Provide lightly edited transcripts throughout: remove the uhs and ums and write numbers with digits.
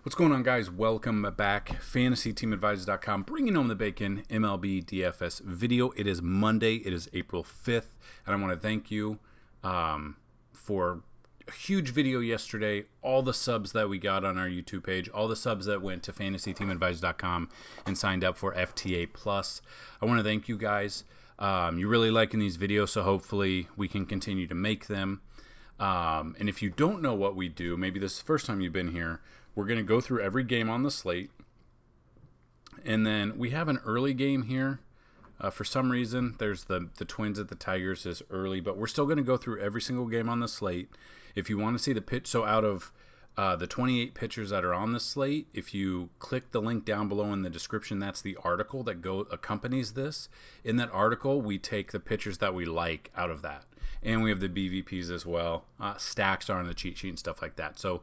What's going on, guys? Welcome back. FantasyTeamAdvisors.com, bringing home the bacon MLB DFS video. It is Monday. It is April 5th, and I want to thank you for a huge video yesterday. All the subs that we got on our YouTube page, all the subs that went to FantasyTeamAdvisors.com and signed up for FTA Plus. I want to thank you guys. You're really liking these videos, so hopefully we can continue to make them. And if you don't know what we do, maybe this is the first time you've been here, we're going to go through every game on the slate. And then we have an early game here. For some reason, there's the Twins at the Tigers is early, but we're still going to go through every single game on the slate. If you want to see the pitch, so out of the 28 pitchers that are on the slate, if you click the link down below in the description, that's the article that accompanies this. In that article, we take the pitchers that we like out of that. And we have the BVPs as well. Stacks are on the cheat sheet and stuff like that. So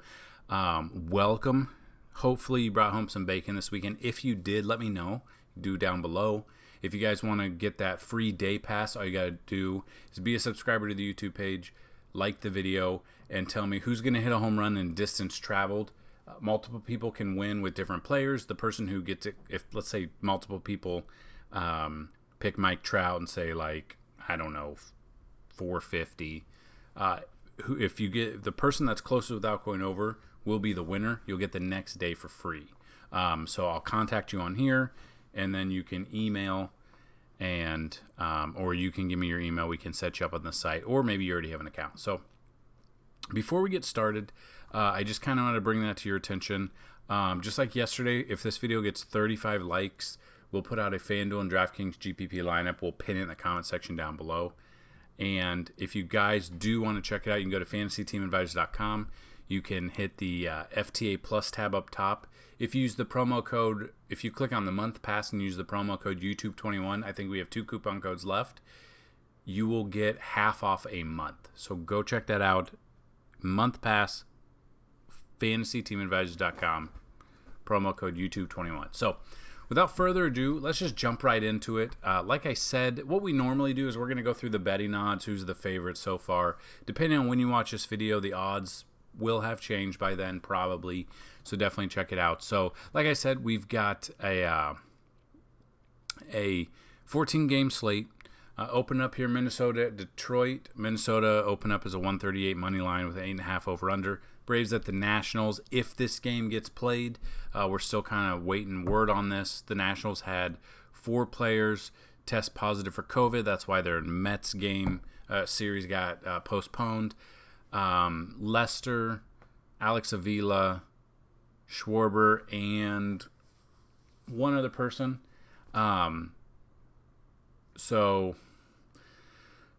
welcome. Hopefully you brought home some bacon this weekend. If you did, let me know. Do down below. If you guys want to get that free day pass, all you got to do is be a subscriber to the YouTube page, like the video, and tell me who's going to hit a home run in distance traveled. Multiple people can win with different players. The person who gets it, if let's say multiple people pick Mike Trout and say like, I don't know, 450. If you get the person that's closest without going over will be the winner. You'll get the next day for free. So I'll contact you on here, and then you can email and or you can give me your email. We can set you up on the site, or maybe you already have an account. So before we get started, I just kind of want to bring that to your attention. Just like yesterday, if this video gets 35 likes, we'll put out a FanDuel and DraftKings GPP lineup. We'll pin it in the comment section down below. And if you guys do want to check it out, you can go to FantasyTeamAdvisors.com. You can hit the FTA Plus tab up top. If you use the promo code, if you click on the month pass and use the promo code YouTube21, I think we have 2 coupon codes left, you will get half off a month. So go check that out. Month pass, FantasyTeamAdvisors.com, promo code YouTube21. So without further ado, let's just jump right into it. Like I said, what we normally do is we're going to go through the betting odds, who's the favorite so far. Depending on when you watch this video, the odds will have changed by then probably, so definitely check it out. So like I said, we've got a 14-game slate. Open up here, Minnesota, Detroit. Minnesota open up as a 138 money line with 8.5 over under. Braves at the Nationals. If this game gets played, we're still kind of waiting word on this. The Nationals had 4 players test positive for COVID. That's why their Mets game series got postponed. Lester, Alex Avila, Schwarber, and one other person. So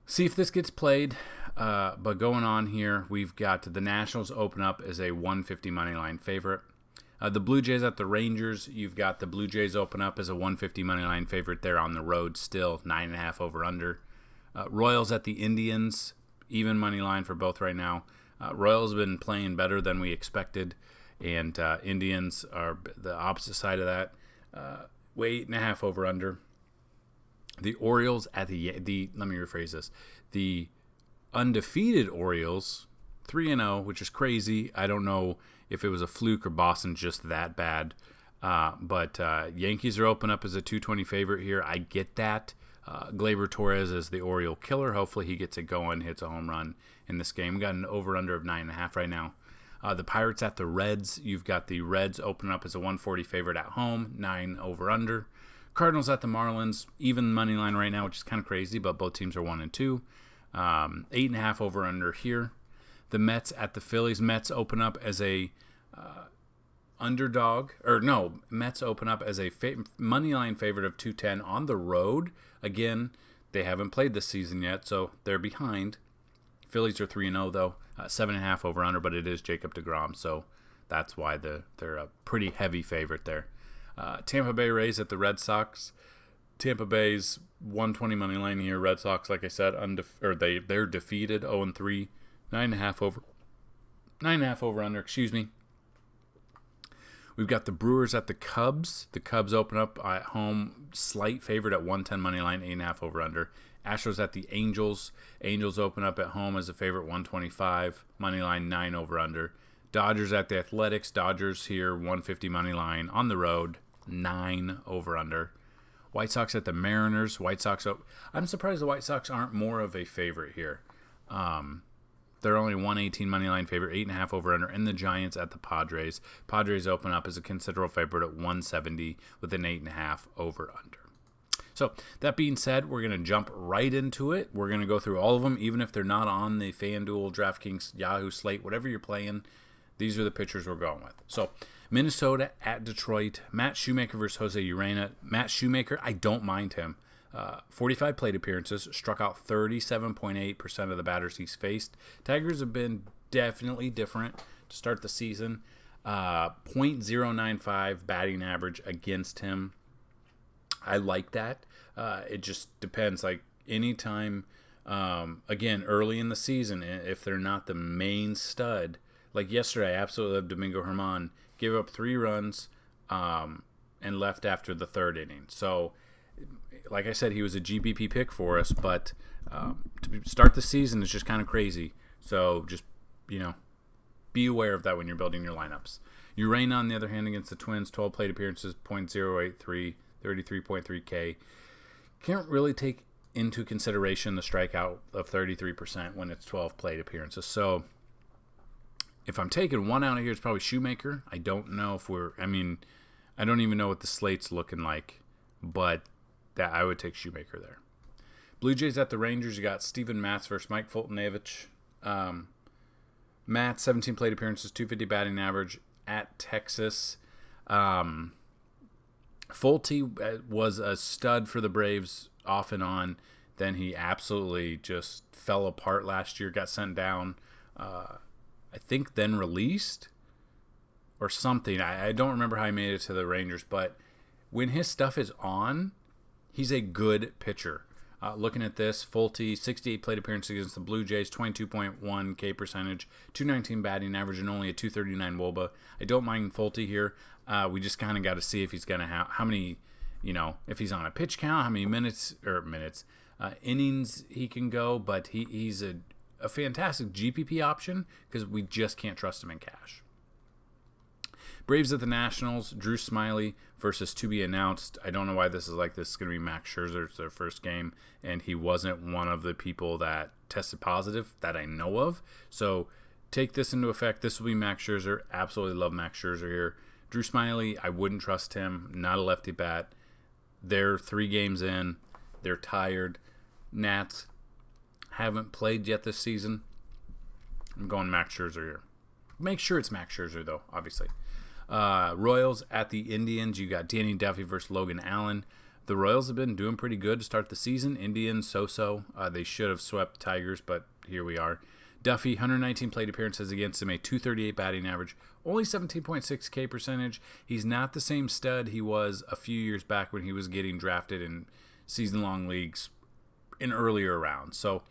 see if this gets played. But going on here, we've got the Nationals open up as a 150 money line favorite. The Blue Jays at the Rangers, you've got the Blue Jays open up as a 150 money line favorite. They're on the road still, 9.5 over under. Royals at the Indians, even money line for both right now. Royals have been playing better than we expected, and Indians are the opposite side of that. 8.5 over under. The Orioles at the let me rephrase this. The undefeated Orioles, 3-0, which is crazy. I don't know if it was a fluke or Boston just that bad. But Yankees are open up as a 220 favorite here. I get that. Gleyber Torres is the Oriole killer. Hopefully he gets it going, hits a home run in this game. We got an over-under of 9.5 right now. The Pirates at the Reds. You've got the Reds open up as a 140 favorite at home, 9 over-under. Cardinals at the Marlins, even money line right now, which is kind of crazy, but both teams are 1 and 2. 8.5 over-under here. The Mets at the Phillies. Mets open up as a Mets open up as a money line favorite of 210 on the road. Again, they haven't played this season yet, so they're behind. Phillies are 3-0 though, 7.5 over under, but it is Jacob deGrom, so that's why they're a pretty heavy favorite there. Tampa Bay Rays at the Red Sox. Tampa Bay's 120 money line here. Red Sox, like I said, they're defeated, 0-3, 9.5 over under. Excuse me. We've got the Brewers at the Cubs. The Cubs open up at home, slight favorite at 110 money line, 8.5 over under. Astros at the Angels. Angels open up at home as a favorite, 125 money line, 9 over under. Dodgers at the Athletics. Dodgers here, 150 money line on the road, 9 over under. White Sox at the Mariners. White Sox. I'm surprised the White Sox aren't more of a favorite here. They're only 118 money line favorite, 8.5 over under. And the Giants at the Padres. Padres open up as a considerable favorite at 170 with an 8.5 over under. So that being said, we're going to jump right into it. We're going to go through all of them, even if they're not on the FanDuel, DraftKings, Yahoo, Slate, whatever you're playing. These are the pitchers we're going with. So Minnesota at Detroit. Matt Shoemaker versus Jose Urena. Matt Shoemaker, I don't mind him. 45 plate appearances, struck out 37.8% of the batters he's faced. Tigers have been definitely different to start the season. .095 batting average against him. I like that. It just depends. Like anytime, again, early in the season, if they're not the main stud, like yesterday, I absolutely loved Domingo Germán. Gave up 3 runs and left after the 3rd inning. So, like I said, he was a GPP pick for us, but to start the season is just kind of crazy. So just, be aware of that when you're building your lineups. Urena, on the other hand, against the Twins, 12 plate appearances, .083, 33.3 K. Can't really take into consideration the strikeout of 33% when it's 12 plate appearances. So if I'm taking one out of here, it's probably Shoemaker. I don't know if I don't even know what the slate's looking like, but that I would take Shoemaker there. Blue Jays at the Rangers. You got Steven Matz versus Mike Foltynewicz. Matz, 17 plate appearances, 250 batting average at Texas. Folty was a stud for the Braves off and on. Then he absolutely just fell apart last year, got sent down. I think then released or something. I don't remember how he made it to the Rangers, but when his stuff is on, he's a good pitcher. Looking at this, Folty, 68 plate appearances against the Blue Jays, 22.1 K percentage, 219 batting average, and only a 239 WOBA. I don't mind Folty here. We just kind of got to see if he's going to have how many, if he's on a pitch count, how many innings he can go. But he's a fantastic GPP option because we just can't trust him in cash. Braves at the Nationals, Drew Smyly versus to be announced. I don't know why this is like this. It's going to be Max Scherzer. It's their first game, and he wasn't one of the people that tested positive that I know of. So take this into effect. This will be Max Scherzer. Absolutely love Max Scherzer here. Drew Smyly, I wouldn't trust him. Not a lefty bat. They're 3 games in. They're tired. Nats haven't played yet this season. I'm going Max Scherzer here. Make sure it's Max Scherzer, though, obviously. Royals at the Indians. You got Danny Duffy versus Logan Allen. The Royals have been doing pretty good to start the season. Indians, so-so. They should have swept Tigers, but here we are. Duffy, 119 plate appearances against him, a 238 batting average, only 17.6 K percentage. He's not the same stud he was a few years back when he was getting drafted in season-long leagues in earlier rounds. So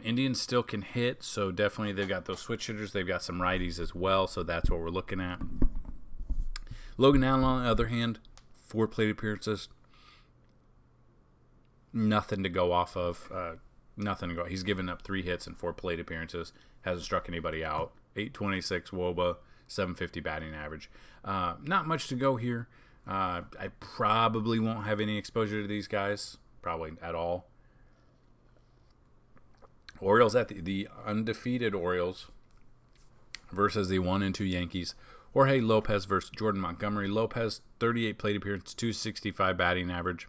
Indians still can hit, so definitely they've got those switch hitters. They've got some righties as well, so that's what we're looking at. Logan Allen, on the other hand, 4 plate appearances. Nothing to go off of. Nothing to go. He's given up 3 hits and 4 plate appearances. Hasn't struck anybody out. 826 WOBA, 750 batting average. Not much to go here. I probably won't have any exposure to these guys. Probably at all. Orioles at the undefeated Orioles versus the 1-2 Yankees. Jorge Lopez versus Jordan Montgomery. Lopez, 38 plate appearances, 265 batting average.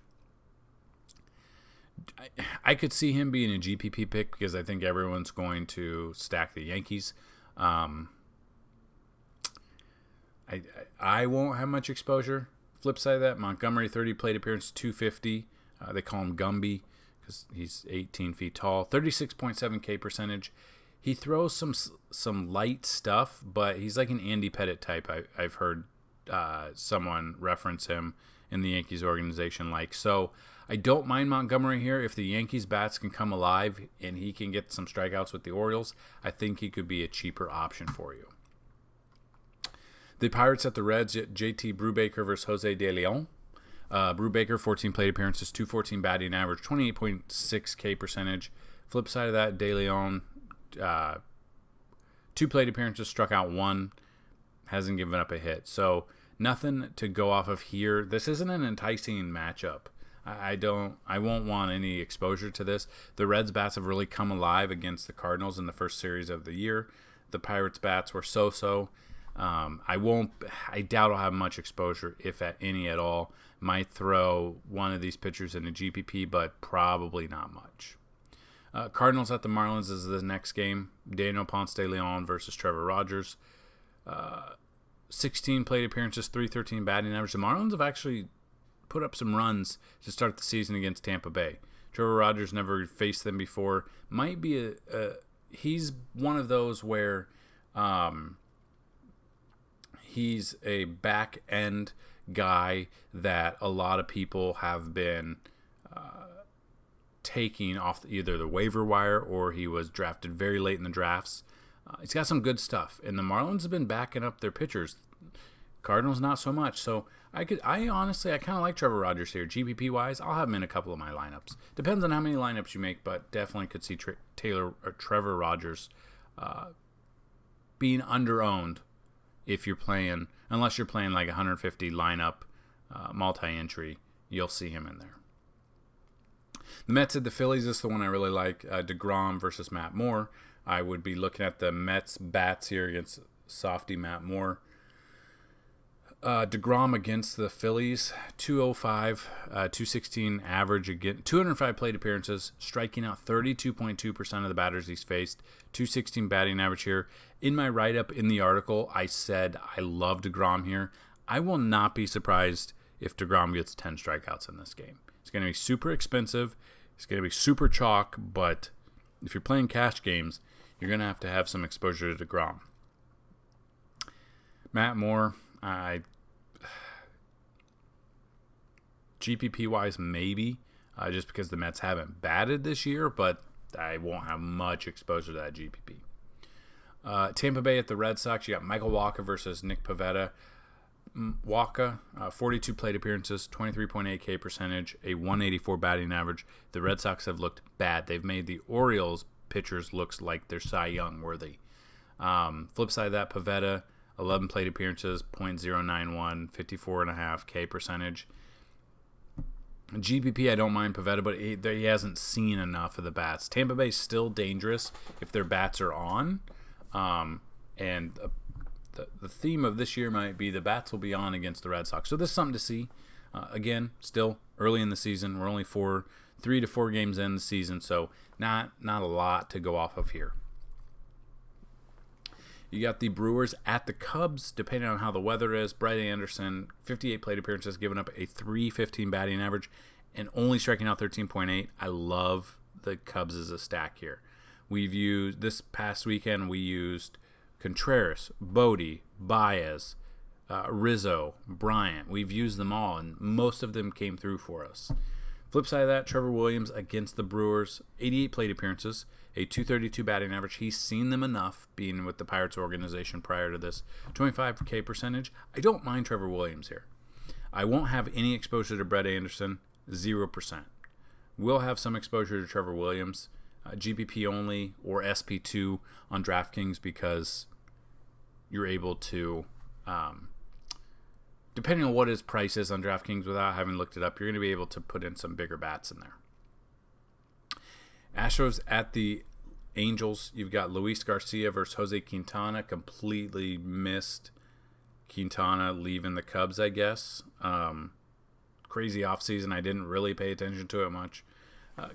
I could see him being a GPP pick because I think everyone's going to stack the Yankees. I won't have much exposure. Flip side of that, Montgomery, 30 plate appearances, 250. They call him Gumby because he's 18 feet tall. 36.7 K percentage. He throws some light stuff, but he's like an Andy Pettitte type. I've heard someone reference him in the Yankees organization like. So I don't mind Montgomery here. If the Yankees bats can come alive and he can get some strikeouts with the Orioles, I think he could be a cheaper option for you. The Pirates at the Reds, JT Brubaker versus Jose De Leon. Brubaker, 14 plate appearances, 214 batting average, 28.6 K percentage. Flip side of that, De Leon, 2 plate appearances, struck out 1, hasn't given up a hit. So nothing to go off of here. This isn't an enticing matchup. I won't want any exposure to this. The Reds bats have really come alive against the Cardinals in the first series of the year. The Pirates bats were so-so. I doubt I'll have much exposure, if at any at all. Might throw one of these pitchers in a GPP, but probably not much. Cardinals at the Marlins is the next game. Daniel Ponce de Leon versus Trevor Rogers. 16 plate appearances, 313 batting average. The Marlins have actually put up some runs to start the season against Tampa Bay. Trevor Rogers never faced them before. Might be he's one of those where he's a back end guy that a lot of people have been taking off either the waiver wire, or he was drafted very late in the drafts. He's got some good stuff, and the Marlins have been backing up their pitchers. Cardinals not so much. So I honestly kind of like Trevor Rogers here. GPP wise, I'll have him in a couple of my lineups. Depends on how many lineups you make, but definitely could see Trevor Rogers being underowned if you're playing, unless you're playing like 150 lineup multi-entry, you'll see him in there. The Mets at the Phillies is the one I really like. DeGrom versus Matt Moore. I would be looking at the Mets bats here against softy Matt Moore. DeGrom against the Phillies, 205, 216 average, again, 205 plate appearances, striking out 32.2% of the batters he's faced, 216 batting average here. In my write-up in the article, I said I love DeGrom here. I will not be surprised if DeGrom gets 10 strikeouts in this game. It's going to be super expensive. It's going to be super chalk, but if you're playing cash games, you're going to have some exposure to DeGrom. Matt Moore, GPP-wise, maybe, just because the Mets haven't batted this year, but I won't have much exposure to that GPP. Tampa Bay at the Red Sox, you got Michael Wacha versus Nick Pivetta. Wacha, 42 plate appearances, 23.8 K percentage, a 184 batting average. The Red Sox have looked bad. They've made the Orioles pitchers looks like they're Cy Young worthy. Flip side of that, Pivetta, 11 plate appearances, .091, 54.5 K percentage. GPP, I don't mind Pivetta, but he hasn't seen enough of the bats. Tampa Bay's still dangerous if their bats are on. And the theme of this year might be the bats will be on against the Red Sox. So this is something to see. Again, still early in the season. We're only 3 to 4 games in the season, so not a lot to go off of here. You got the Brewers at the Cubs, depending on how the weather is. Brett Anderson, 58 plate appearances, giving up a .315 batting average and only striking out 13.8. I love the Cubs as a stack here. This past weekend, we used Contreras, Bodie, Baez, Rizzo, Bryant. We've used them all, and most of them came through for us. Flip side of that, Trevor Williams against the Brewers, 88 plate appearances, a .232 batting average. He's seen them enough, being with the Pirates organization prior to this. 25 K percentage. I don't mind Trevor Williams here. I won't have any exposure to Brett Anderson, 0%. We'll have some exposure to Trevor Williams, GPP only or SP2 on DraftKings, because you're able to, depending on what his price is on DraftKings without having looked it up, you're going to be able to put in some bigger bats in there. Astros at the Angels, you've got Luis Garcia versus Jose Quintana. Completely missed Quintana leaving the Cubs, I guess. Crazy offseason. I didn't really pay attention to it much.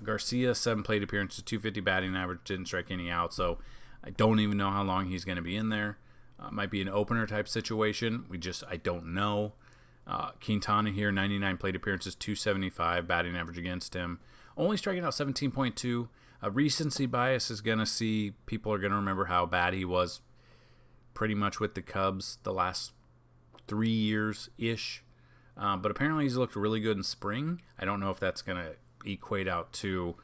Garcia, 7 plate appearances, .250 batting average, didn't strike any out, so I don't even know how long he's going to be in there. Might be an opener type situation. I don't know. Quintana here, 99 plate appearances, .275 batting average against him. Only striking out 17.2. Recency bias is going to see, people are going to remember how bad he was pretty much with the Cubs the last 3 years-ish. But apparently he's looked really good in spring. I don't know if that's going to equate out to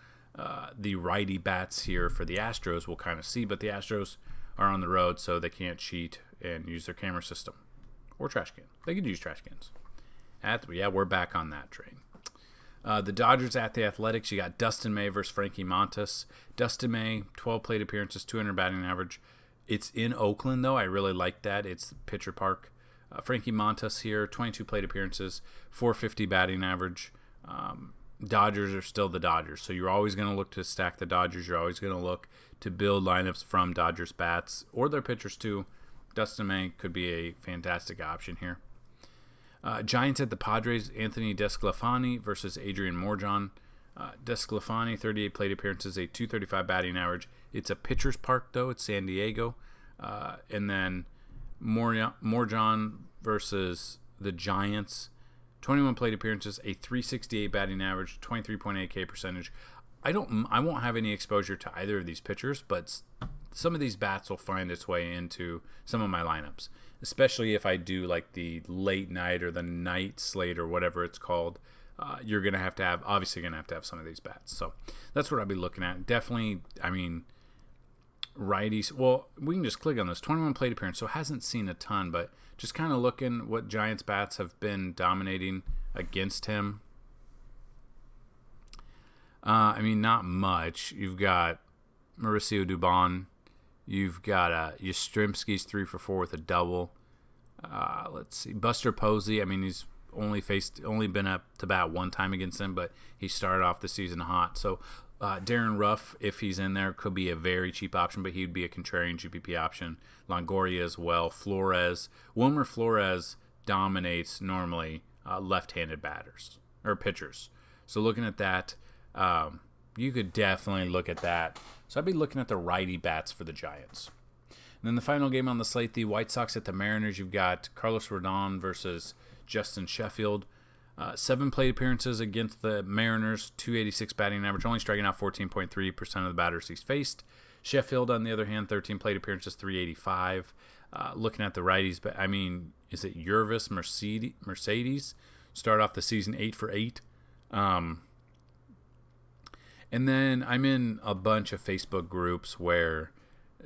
the righty bats here for the Astros. We'll kind of see, but the Astros are on the road, so they can't cheat and use their camera system. Or trash can. They could use trash cans. We're back on that train. The Dodgers at the Athletics, you got Dustin May versus Frankie Montas. Dustin May, 12 plate appearances, 200 batting average, It's in Oakland, though. I really like that. It's Pitcher Park. Frankie Montas here, 22 plate appearances, 450 batting average. Dodgers are still the Dodgers, so you're always going to look to stack the Dodgers. You're always going to look to build lineups from Dodgers bats or their pitchers too. Dustin May could be a fantastic option here. Giants at the Padres, Anthony Desclafani versus Adrian Morjon. Desclafani, 38 plate appearances, a 235 batting average. It's a pitcher's park, though. It's San Diego. And then Morjon versus the Giants, 21 plate appearances, a 368 batting average, 23.8 K percentage. I won't have any exposure to either of these pitchers, but some of these bats will find its way into some of my lineups, especially if I do like the late night or the night slate or whatever it's called. You're going to have some of these bats. So that's what I'll be looking at. Definitely, I mean, righties. Well, we can just click on this. 21 plate appearance, so hasn't seen a ton, but just kind of looking what Giants bats have been dominating against him. I mean, not much. You've got Mauricio Dubon. You've got Yastrzemski's 3 for 4 with a double. Let's see. Buster Posey, I mean, he's only been up to bat one time against him, but he started off the season hot. So Darren Ruff, if he's in there, could be a very cheap option, but he'd be a contrarian GPP option. Longoria as well. Flores. Wilmer Flores dominates normally left-handed batters or pitchers. So looking at that, you could definitely look at that. So I'd be looking at the righty bats for the Giants. And then the final game on the slate, the White Sox at the Mariners. You've got Carlos Rodon versus Justin Sheffield. 7 plate appearances against the Mariners, 286 batting average, only striking out 14.3% of the batters he's faced. Sheffield, on the other hand, 13 plate appearances, 385. Looking at the righties, but I mean, is it Yervis Mercedes? Start off the season 8 for 8. And then I'm in a bunch of Facebook groups where,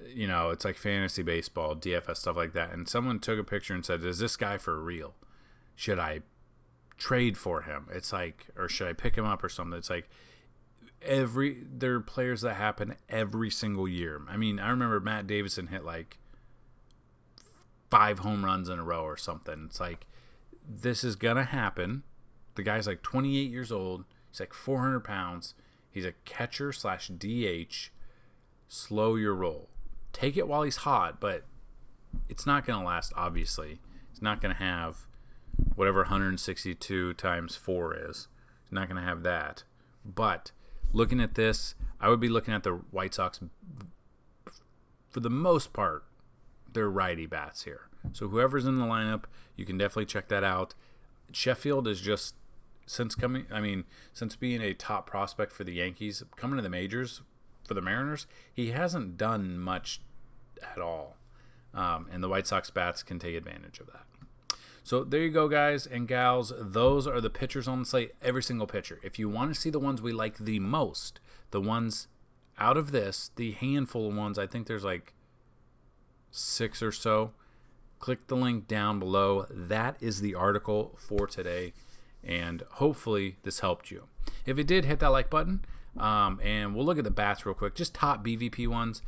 you know, it's like fantasy baseball, DFS, stuff like that. And someone took a picture and said, is this guy for real? Should I trade for him? It's like, or should I pick him up or something? It's like there are players that happen every single year. I mean, I remember Matt Davidson hit like 5 home runs in a row or something. It's like, this is going to happen. The guy's like 28 years old. He's like 400 pounds. He's a catcher / DH. Slow your roll. Take it while he's hot, but it's not going to last, obviously. He's not going to have whatever 162 times 4 is. He's not going to have that. But looking at this, I would be looking at the White Sox. For the most part, they're righty bats here. So whoever's in the lineup, you can definitely check that out. Sheffield is just, since being a top prospect for the Yankees, coming to the majors for the Mariners, he hasn't done much at all. And the White Sox bats can take advantage of that. So there you go, guys and gals. Those are the pitchers on the slate, every single pitcher. If you want to see the ones we like the most, the ones out of this, the handful of ones, I think there's like 6 or so, click the link down below. That is the article for today, and hopefully this helped you. If it did, hit that like button, and we'll look at the bats real quick, just top BVP ones.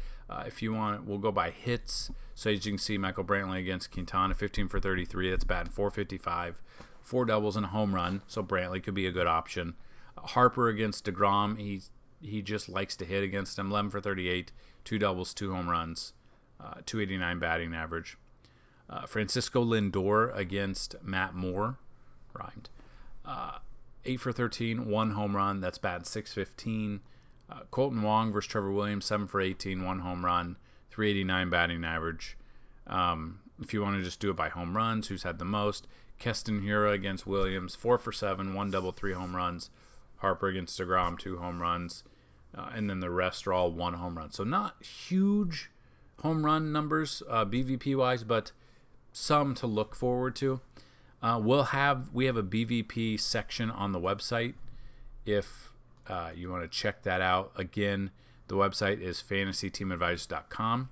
If you want, we'll go by hits. So as you can see, Michael Brantley against Quintana, 15 for 33. That's batting 455, 4 doubles and a home run. So Brantley could be a good option. Harper against DeGrom, he just likes to hit against him. 11 for 38, 2 doubles, 2 home runs, 289 batting average. Francisco Lindor against Matt Moore, rhymed. 8 for 13, 1 home run. That's batting 615. Colton Wong versus Trevor Williams, 7 for 18, 1 home run, 389 batting average. If you want to just do it by home runs, who's had the most? Keston Hiura against Williams, 4 for 7, 1 double, 3 home runs. Harper against DeGrom, 2 home runs. And then the rest are all 1 home run. So not huge home run numbers BVP-wise, but some to look forward to. We have a BVP section on the website if you want to check that out. Again, the website is fantasyteamadvisors.com,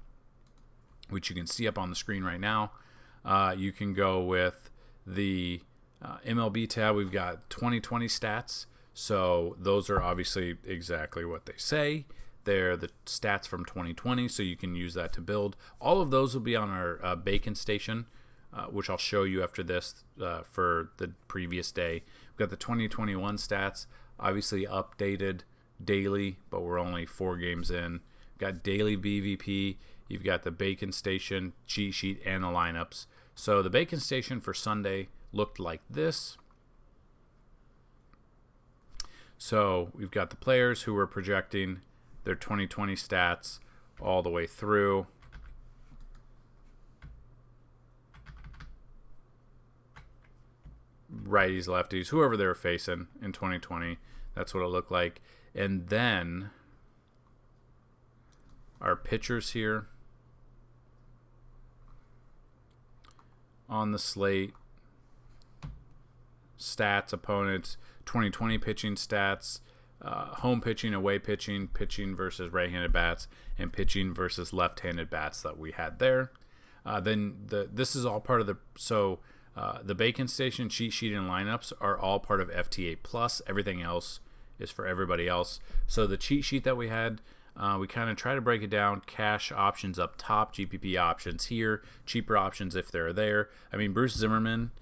which you can see up on the screen right now. You can go with the MLB tab. We've got 2020 stats. So those are obviously exactly what they say. They're the stats from 2020, so you can use that to build. All of those will be on our Bacon Station, which I'll show you after this for the previous day. We've got the 2021 stats, obviously updated daily, but we're only 4 games in. We've got daily BVP. You've got the Bacon Station cheat sheet and the lineups. So the Bacon Station for Sunday looked like this. So we've got the players who were projecting their 2020 stats all the way through. Righties, lefties, whoever they were facing in 2020. That's what it looked like. And then our pitchers here on the slate. Stats, opponents, 2020 pitching stats, home pitching, away pitching, pitching versus right-handed bats, and pitching versus left-handed bats that we had there. This is all part of the Bacon Station cheat sheet and lineups are all part of FTA Plus. Everything else is for everybody else. So the cheat sheet that we had, we kind of try to break it down. Cash options up top, GPP options here, cheaper options if they're there. I mean, Bruce Zimmerman.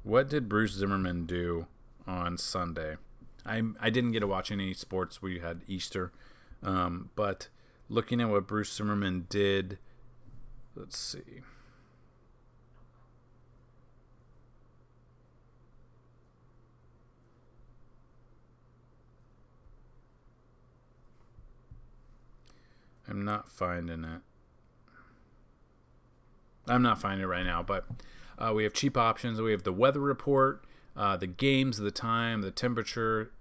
What did Bruce Zimmerman do on Sunday? I didn't get to watch any sports. We had Easter. But looking at what Bruce Zimmerman did, let's see. I'm not finding it. I'm not finding it right now, but we have cheap options. We have the weather report, the games, the time, the temperature,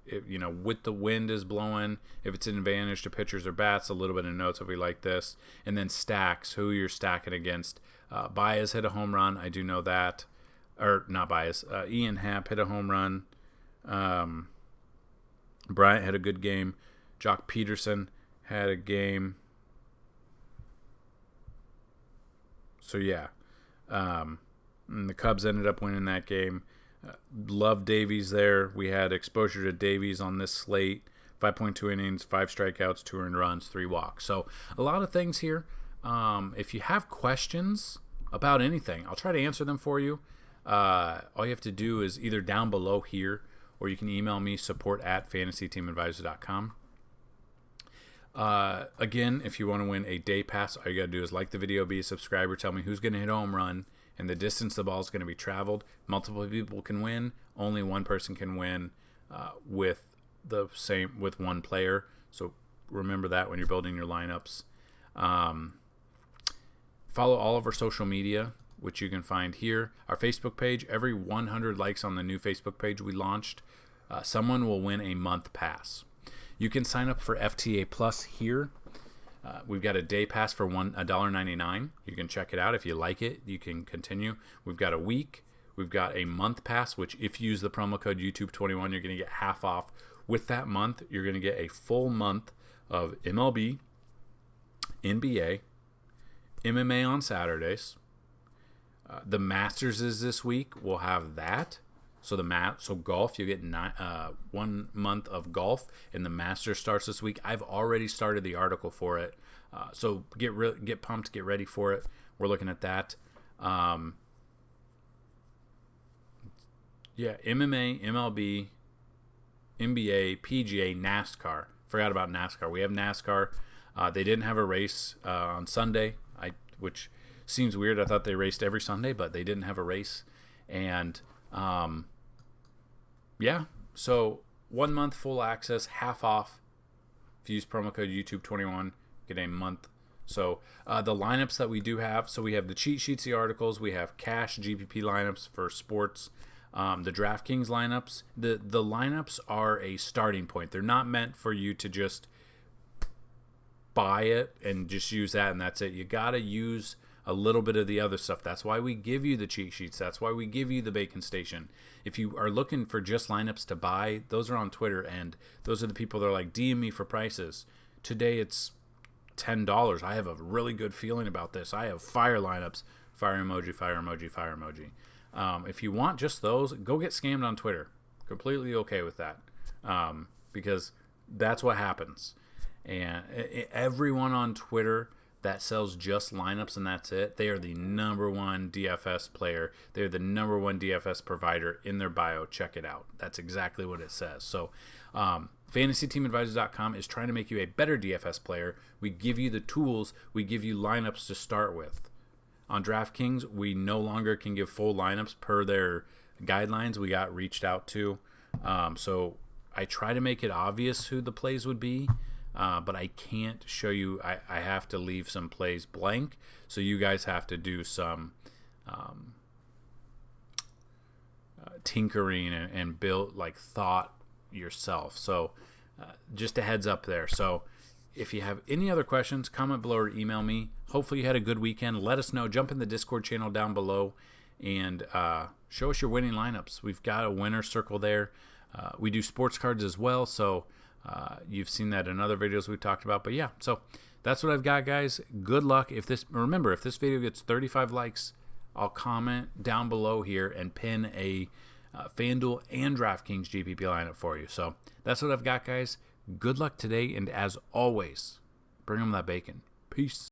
with the wind is blowing, if it's an advantage to pitchers or bats, a little bit of notes if we like this, and then stacks, who you're stacking against. Baez hit a home run. I do know that. Or not Baez. Ian Happ hit a home run. Bryant had a good game. Jock Peterson had a game. So, yeah. And the Cubs ended up winning that game. Love Davies there. We had exposure to Davies on this slate. 5.2 innings, 5 strikeouts, 2 earned runs, 3 walks. So a lot of things here. If you have questions about anything, I'll try to answer them for you. All you have to do is either down below here, or you can email me, support@fantasyteamadvisor.com. Again, if you want to win a day pass, all you got to do is like the video, be a subscriber, tell me who's going to hit a home run, and the distance the ball is going to be traveled. Multiple people can win. Only one person can win with one player. So remember that when you're building your lineups. Follow all of our social media, which you can find here. Our Facebook page, every 100 likes on the new Facebook page we launched, someone will win a month pass. You can sign up for FTA Plus here. We've got a day pass for $1.99. You can check it out. If you like it, you can continue. We've got a week. We've got a month pass, which if you use the promo code YouTube21, you're going to get half off. With that month, you're going to get a full month of MLB, NBA, MMA on Saturdays. The Masters is this week. We'll have that. So golf, you get 1 month of golf, and the Masters starts this week. I've already started the article for it, so get pumped, get ready for it. We're looking at that. MMA, MMA, MLB, NBA, PGA, NASCAR. Forgot about NASCAR. We have NASCAR. They didn't have a race on Sunday, which seems weird. I thought they raced every Sunday, but they didn't have a race, and yeah, so 1 month full access, half off. If you use promo code YouTube21, get a month. So the lineups that we do have, so we have the cheat sheets, the articles, we have cash GPP lineups for sports, the DraftKings lineups. The lineups are a starting point. They're not meant for you to just buy it and just use that and that's it. You got to use a little bit of the other stuff. That's why we give you the cheat sheets. That's why we give you the Bacon Station. If you are looking for just lineups to buy, those are on Twitter, and those are the people that are like, DM me for prices. Today it's $10. I have a really good feeling about this. I have fire lineups. Fire emoji, fire emoji, fire emoji. If you want just those, go get scammed on Twitter. Completely okay with that. Because that's what happens. And everyone on Twitter that sells just lineups and that's it, they are the number one DFS player. They're the number one DFS provider in their bio. Check it out. That's exactly what it says. So FantasyTeamAdvisor.com is trying to make you a better DFS player. We give you the tools. We give you lineups to start with. On DraftKings, we no longer can give full lineups per their guidelines we got reached out to. So I try to make it obvious who the plays would be. But I can't show you. I have to leave some plays blank, so you guys have to do some tinkering and build thought yourself. So just a heads up there. So if you have any other questions, comment below or email me. Hopefully you had a good weekend. Let us know. Jump in the Discord channel down below and show us your winning lineups. We've got a winner circle there. We do sports cards as well, so you've seen that in other videos we talked about. But yeah, so that's what I've got, guys. Good luck. Remember, if this video gets 35 likes, I'll comment down below here and pin a FanDuel and DraftKings GPP lineup for you. So that's what I've got, guys. Good luck today, and as always, bring them that bacon. Peace.